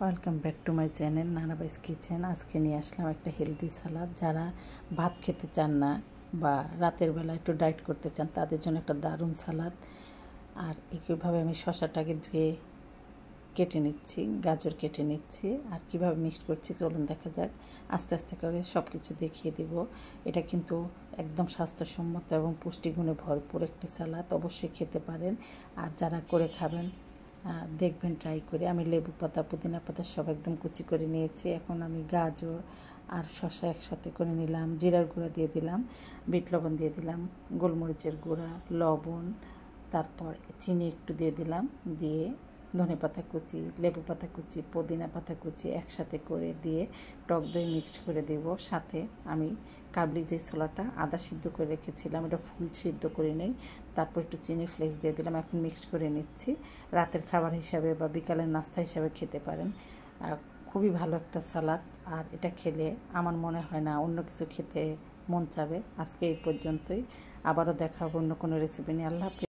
Welcome back to my channel Nanabai's kitchen. আজকে নিয়ে আসলাম একটা হেলদি সালাদ। যারা ভাত খেতে চান না বা রাতের বেলা একটু ডায়েট করতে চান তাদের জন্য একটা দারুণ সালাদ। আর একইভাবে আমি শসাটাকে ধুয়ে কেটে নিচ্ছি, গাজর কেটে নিচ্ছি। আর কিভাবে মিক্সড করছি চলুন দেখা যাক। আস্তে আস্তে করে সব কিছু দেখিয়ে দেব। এটা কিন্তু একদম স্বাস্থ্যসম্মত এবং পুষ্টিগুণে ভরপুর একটি সালাদ, অবশ্যই খেতে পারেন। আর যারা করে খাবেন দেখবেন ট্রাই করে। আমি লেবু পাতা, পুদিনা পাতা সব একদম কুচি করে নিয়েছি। এখন আমি গাজর আর শসা একসাথে করে নিলাম, জিরার গুঁড়া দিয়ে দিলাম, বিট লবণ দিয়ে দিলাম, গোলমরিচের গুঁড়া, লবণ, তারপর চিনি একটু দিয়ে দিলাম, দিয়ে ধনেপাতা কুচি, লেবু পাতা কুচি, পুদিনা পাতা কুচি একসাথে করে দিয়ে টক দই মিক্সড করে দেব। সাথে আমি কাবলি যে ছোলাটা আদা সিদ্ধ করে রেখেছিলাম, এটা ফুল সিদ্ধ করে নেই, তারপর একটু চিনি ফ্লেক্স দিয়ে দিলাম। এখন মিক্সড করে নিচ্ছি। রাতের খাবার হিসাবে বা বিকালের নাস্তা হিসাবে খেতে পারেন। খুবই ভালো একটা সালাদ। আর এটা খেলে আমার মনে হয় না অন্য কিছু খেতে মন চাবে। আজকে এই পর্যন্তই, আবারও দেখা হবে অন্য কোনো রেসিপি নিয়ে। আল্লাহ হাফেজ।